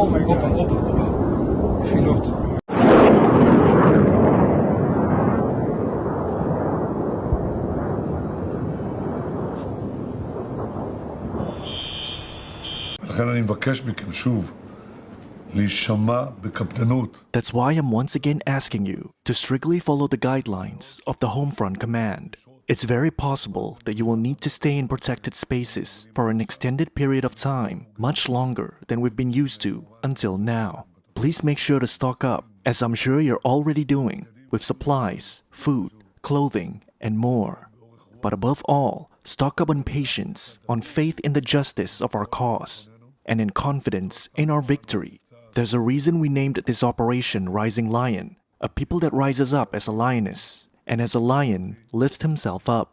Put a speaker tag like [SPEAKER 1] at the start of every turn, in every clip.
[SPEAKER 1] Oh my God.
[SPEAKER 2] Opa. Filot. ולכן אני מבקש מכם שוב להישמע בקפדנות.
[SPEAKER 3] That's why I'm once again asking you to strictly follow the guidelines of the Homefront Command. It's very possible that you will need to stay in protected spaces for an extended period of time, much longer than we've been used to until now. Please make sure to stock up, as I'm sure you're already doing, with supplies, food, clothing, and more. But above all, stock up on patience, on faith in the justice of our cause, and in confidence in our victory. There's a reason we named this operation Rising Lion, a people that rises up as a lioness, and as a lion lifts himself up.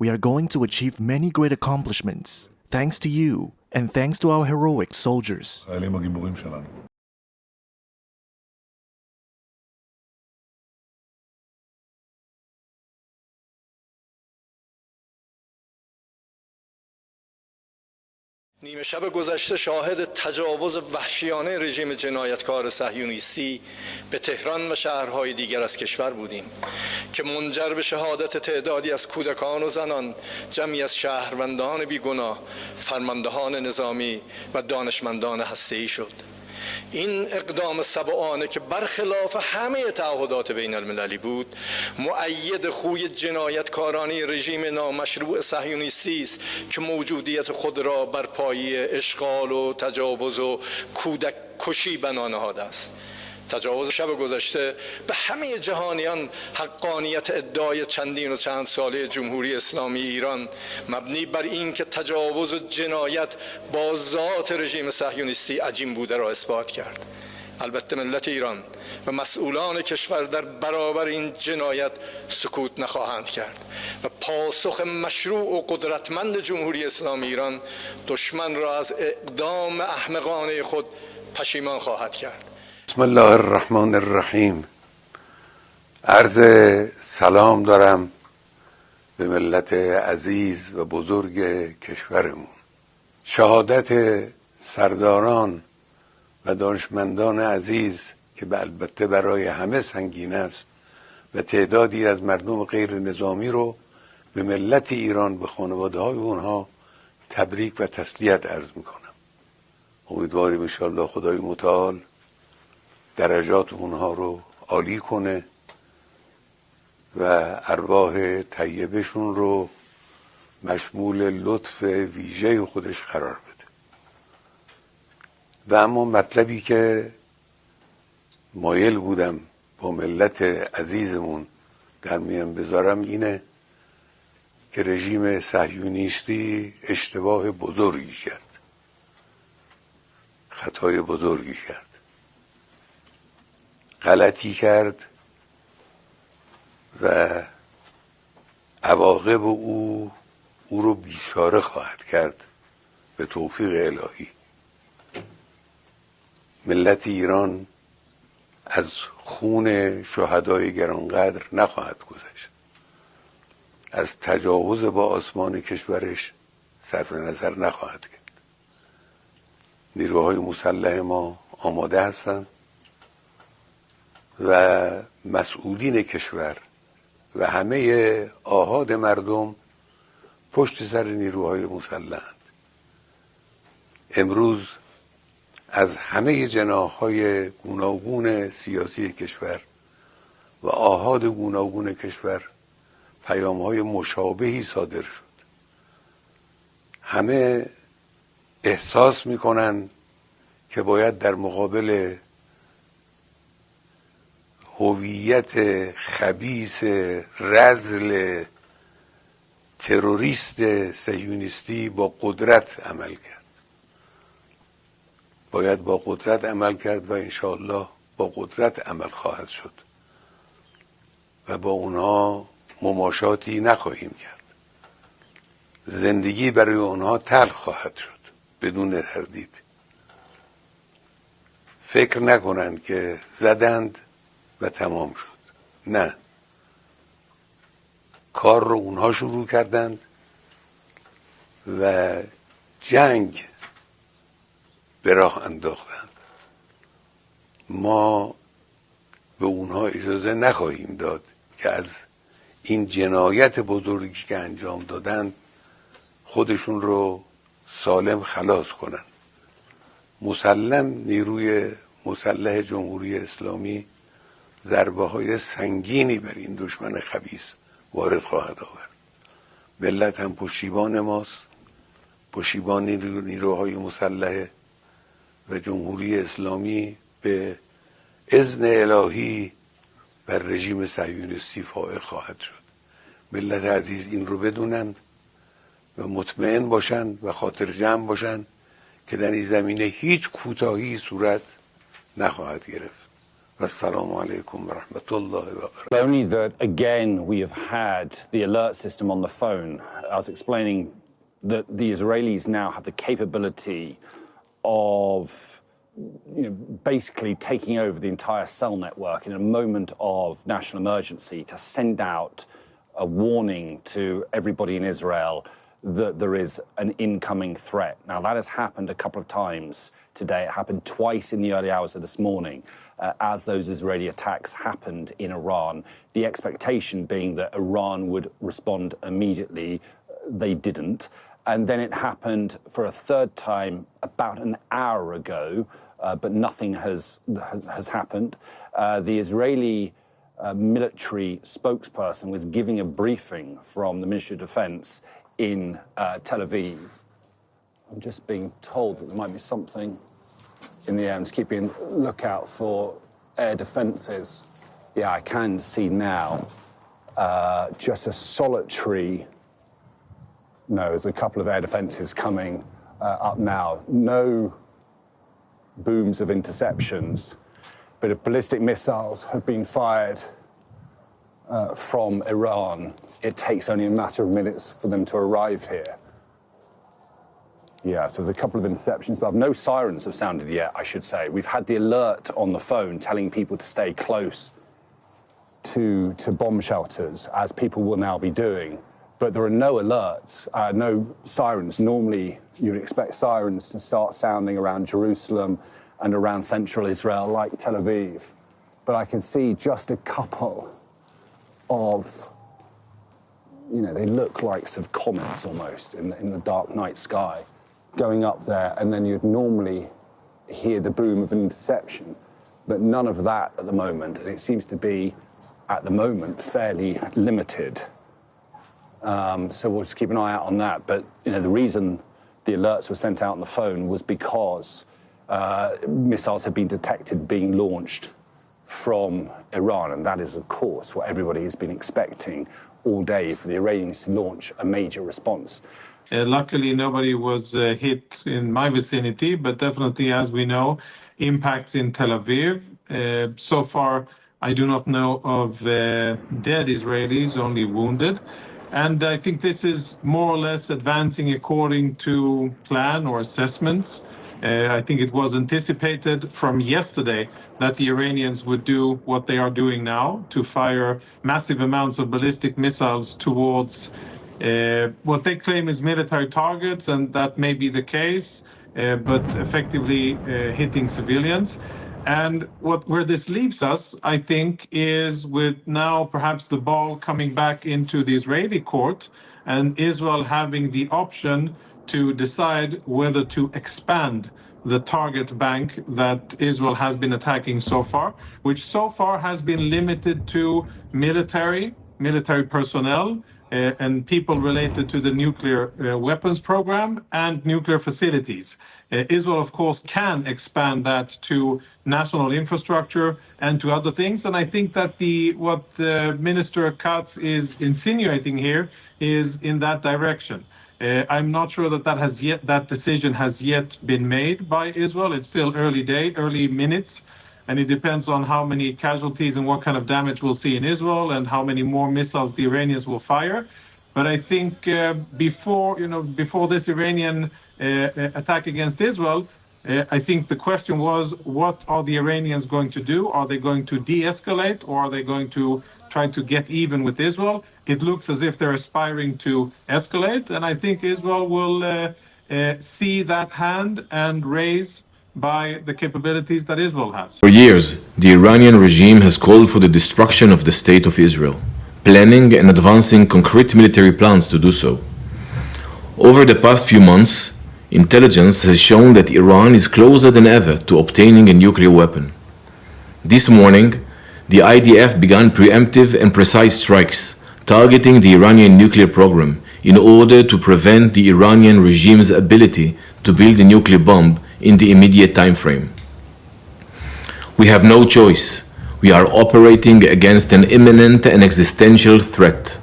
[SPEAKER 3] We are going to achieve many great accomplishments, thanks to you, and thanks to our heroic soldiers.
[SPEAKER 2] החיילים הגיבורים שלנו.
[SPEAKER 4] نیمه شب گذشته شاهد تجاوز وحشیانه رژیم جنایتکار صهیونیستی به تهران و شهرهای دیگر از کشور بودیم که منجر به شهادت تعدادی از کودکان و زنان، جمعی از شهروندان بیگناه، فرماندهان نظامی و دانشمندان هسته‌ای شد. این اقدام سبعانه که برخلاف همه تعهدات بین المللی بود، مؤید خوی جنایتکارانه رژیم نامشروع صهیونیستی است که موجودیت خود را بر پایه اشغال و تجاوز و کودک کشی بنا نهاده است. تجاوز شب گذشته به همه جهانیان حقانیت ادعای چندین و چند ساله جمهوری اسلامی ایران مبنی بر این که تجاوز و جنایت با ذات رژیم صهیونیستی عجین بوده را اثبات کرد. البته ملت ایران و مسئولان کشور در برابر این جنایت سکوت نخواهند کرد و پاسخ مشروع و قدرتمند جمهوری اسلامی ایران دشمن را از اقدام احمقانه خود پشیمان خواهد کرد.
[SPEAKER 5] بسم الله الرحمن الرحیم. عرض سلام دارم به ملت عزیز و بزرگ کشورمون. شهادت سرداران و دانشمندان عزیز که البته برای همه سنگین است و تعدادی از مردم غیر نظامی رو به ملت ایران، به خانواده های اونها تبریک و تسلیت عرض میکنم. امیدواریم انشاءالله خدای متعال درجات اونها رو عالی کنه و ارواح طیبشون رو مشمول لطف ویژه خودش قرار بده. و اما مطلبی که مایل بودم با ملت عزیزمون در میان بذارم اینه که رژیم صهیونیستی اشتباه بزرگی کرد، خطای بزرگی کرد، غلطی کرد و عواقب او رو بیچاره خواهد کرد به توفیق الهی. ملت ایران از خون شهدای گرانقدر نخواهد گذشت، از تجاوز با آسمان کشورش صرف نظر نخواهد کرد. نیروهای مسلح ما آماده هستند و مسئولین کشور و همه آحاد مردم پشت سر نیروهای مسلحند. امروز از همه جناح‌های گوناگون سیاسی کشور و آحاد گوناگون کشور پیام‌های مشابهی صادر شد. همه احساس می‌کنن که باید در مقابل هویت خبیث رذل تروریست صهیونیستی با قدرت عمل کرد. باید با قدرت عمل کرد و انشاءالله با قدرت عمل خواهد شد و با اونها مماشاتی نخواهیم کرد. زندگی برای اونها تلخ خواهد شد بدون تردید. فکر نکنند که زدند و تمام شد. نه، کار رو اونها شروع کردند و جنگ به راه انداختند ما به اونها اجازه نخواهیم داد که از این جنایت بزرگی که انجام دادن خودشون رو سالم خلاص کنن. مسلم نیروی مسلح جمهوری اسلامی ضربه های سنگینی بر این دشمن خبیث وارد خواهد آورد. ملت هم پشتیبان ماست، پشتیبان نیروهای مسلح و جمهوری اسلامی به اذن الهی بر رژیم صهیونیستی فائق خواهد شد. ملت عزیز این رو بدونن و مطمئن باشن و خاطر جمع باشن که در این زمینه هیچ کوتاهی صورت نخواهد گرفت. و السلام علیکم و رحمت الله و برکاته.
[SPEAKER 1] Only that again we have had the alert system on the phone. I was explaining that the Israelis now have the capability of basically taking over the entire cell network in a moment of national emergency to send out a warning to everybody in Israel that there is an incoming threat. Now, that has happened a couple of times today. It happened twice in the early hours of this morning as those Israeli attacks happened in Iran. The expectation being that Iran would respond immediately. They didn't. And then it happened for a third time about an hour ago, but nothing has happened. The Israeli military spokesperson was giving a briefing from the Ministry of Defense in Tel Aviv. I'm just being told that there might be something in the air. I'm just keeping a lookout for air defences. Yeah, I can see now just a solitary. No, there's a couple of air defences coming up now. No booms of interceptions, but if ballistic missiles have been fired from Iran, it takes only a matter of minutes for them to arrive here. Yeah, so there's a couple of interceptions, but no sirens have sounded yet, I should say. We've had the alert on the phone telling people to stay close to bomb shelters, as people will now be doing. But there are no alerts, no sirens. Normally, you'd expect sirens to start sounding around Jerusalem and around central Israel, like Tel Aviv. But I can see just a couple of, they look like sort of comets almost in the dark night sky going up there, and then you'd normally hear the boom of an interception. But none of that at the moment, and it seems to be, at the moment, fairly limited. So we'll just keep an eye out on that. But the reason the alerts were sent out on the phone was because missiles had been detected being launched from Iran, and that is, of course, what everybody has been expecting all day, for the Iranians to launch a major response.
[SPEAKER 6] Luckily, nobody was hit in my vicinity, but definitely, as we know, impacts in Tel Aviv. So far, I do not know of dead Israelis, only wounded. And I think this is more or less advancing according to plan or assessments. I think it was anticipated from yesterday that the Iranians would do what they are doing now, to fire massive amounts of ballistic missiles towards what they claim is military targets, and that may be the case, but effectively hitting civilians. And where this leaves us, I think, is with now perhaps the ball coming back into the Israeli court, and Israel having the option to decide whether to expand the target bank that Israel has been attacking so far, which so far has been limited to military personnel, and people related to the nuclear weapons program and nuclear facilities. Israel, of course, can expand that to national infrastructure and to other things. And I think that what Minister Katz is insinuating here is in that direction. I'm not sure that decision has yet been made by Israel. It's still early minutes. And it depends on how many casualties and what kind of damage we'll see in Israel, and how many more missiles the Iranians will fire. But I think before this Iranian attack against Israel, I think the question was, what are the Iranians going to do? Are they going to de-escalate, or are they going to try to get even with Israel? It looks as if they're aspiring to escalate, and I think Israel will see that hand and raise by the capabilities that Israel has.
[SPEAKER 7] For years, the Iranian regime has called for the destruction of the State of Israel, planning and advancing concrete military plans to do so. Over the past few months, intelligence has shown that Iran is closer than ever to obtaining a nuclear weapon. This morning, the IDF began preemptive and precise strikes targeting the Iranian nuclear program in order to prevent the Iranian regime's ability to build a nuclear bomb in the immediate time frame. We have no choice. We are operating against an imminent and existential threat.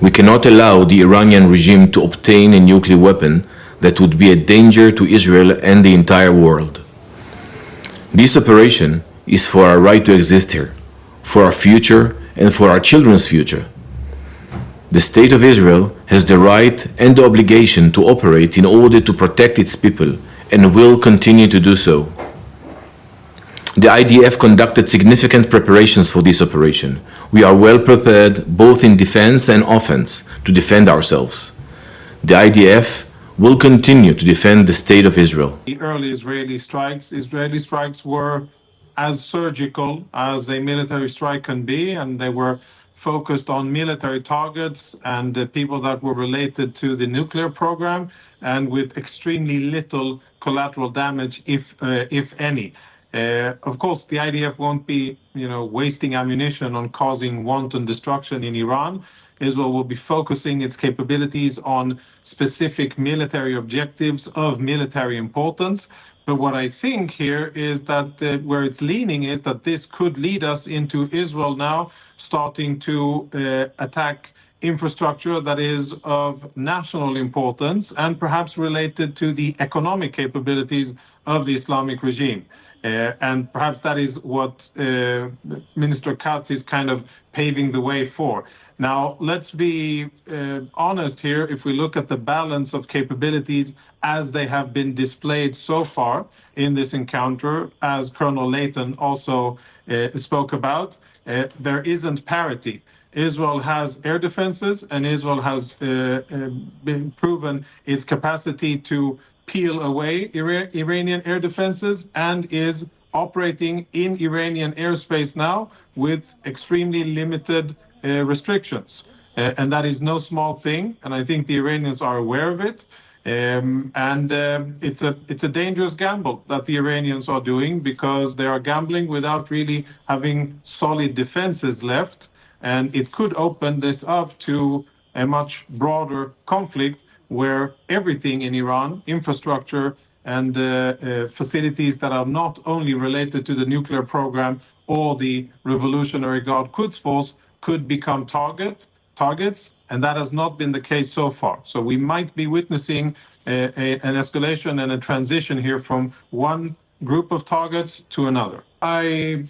[SPEAKER 7] We cannot allow the Iranian regime to obtain a nuclear weapon that would be a danger to Israel and the entire world. This operation is for our right to exist here, for our future and for our children's future. The State of Israel has the right and the obligation to operate in order to protect its people and will continue to do so. The IDF conducted significant preparations for this operation. We are well prepared both in defense and offense to defend ourselves. The IDF will continue to defend the State of Israel.
[SPEAKER 6] The early Israeli strikes were as surgical as a military strike can be, and they were focused on military targets and people that were related to the nuclear program, and with extremely little collateral damage, if any. Of course, the IDF won't be, wasting ammunition on causing wanton destruction in Iran. Israel will be focusing its capabilities on specific military objectives of military importance. But what I think here is that where it's leaning is that this could lead us into Israel now starting to attack infrastructure that is of national importance and perhaps related to the economic capabilities of the Islamic regime. And perhaps that is what Minister Katz is kind of paving the way for. Now, let's be honest here. If we look at the balance of capabilities as they have been displayed so far in this encounter, as Colonel Layton also spoke about, there isn't parity. Israel has air defenses, and Israel has been proven its capacity to peel away Iranian air defenses and is operating in Iranian airspace now with extremely limited restrictions. And that is no small thing, and I think the Iranians are aware of it. It's a dangerous gamble that the Iranians are doing, because they are gambling without really having solid defenses left, and it could open this up to a much broader conflict where everything in Iran, infrastructure and facilities that are not only related to the nuclear program or the Revolutionary Guard Quds Force, could become targets, and that has not been the case so far. So we might be witnessing an escalation and a transition here from one group of targets to another. I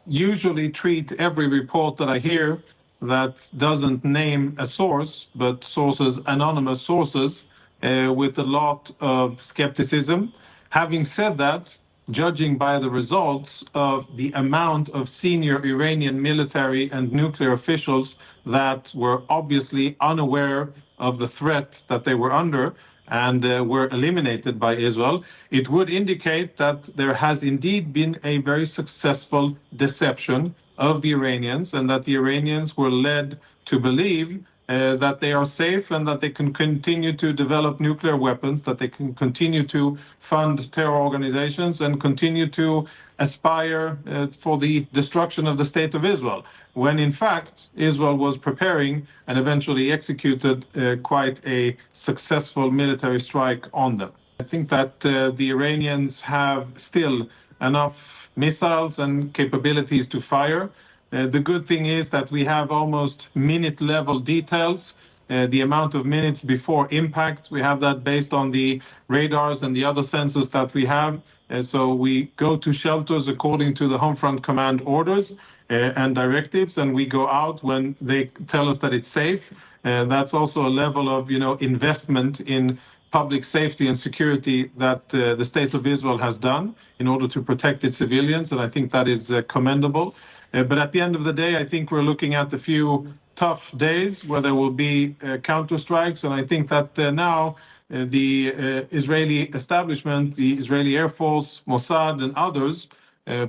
[SPEAKER 6] usually treat every report that I hear that doesn't name a source, but sources, anonymous sources, with a lot of skepticism. Having said that, judging by the results of the amount of senior Iranian military and nuclear officials that were obviously unaware of the threat that they were under and were eliminated by Israel, it would indicate that there has indeed been a very successful deception of the Iranians, and that the Iranians were led to believe that they are safe and that they can continue to develop nuclear weapons, that they can continue to fund terror organizations and continue to aspire for the destruction of the State of Israel, when in fact Israel was preparing and eventually executed quite a successful military strike on them. I think that the Iranians have still enough missiles and capabilities to fire. The good thing is that we have almost minute level details. The amount of minutes before impact, we have that based on the radars and the other sensors that we have. So we go to shelters according to the Home Front Command orders and directives, and we go out when they tell us that it's safe. That's also a level of, investment in public safety and security that the State of Israel has done in order to protect its civilians, and I think that is commendable. But at the end of the day, I think we're looking at a few tough days where there will be counterstrikes, and I think that now Israeli establishment, the Israeli Air Force, Mossad, and others,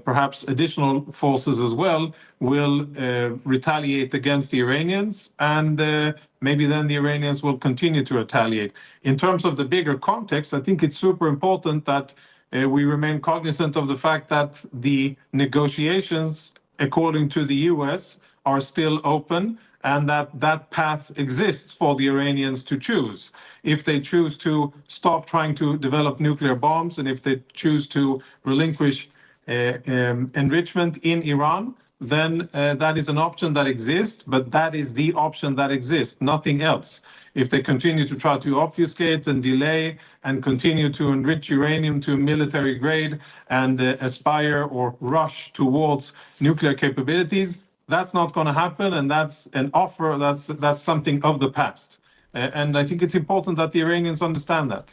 [SPEAKER 6] perhaps additional forces as well, will retaliate against the Iranians, and maybe then the Iranians will continue to retaliate. In terms of the bigger context, I think it's super important that we remain cognizant of the fact that the negotiations, according to the US, are still open, and that path exists for the Iranians to choose. If they choose to stop trying to develop nuclear bombs, and if they choose to relinquish enrichment in Iran, then that is an option that exists, but that is the option that exists, nothing else. If they continue to try to obfuscate and delay and continue to enrich uranium to military grade and aspire or rush towards nuclear capabilities, that's not going to happen, and that's an offer, that's something of the past. And I think it's important that the Iranians understand that.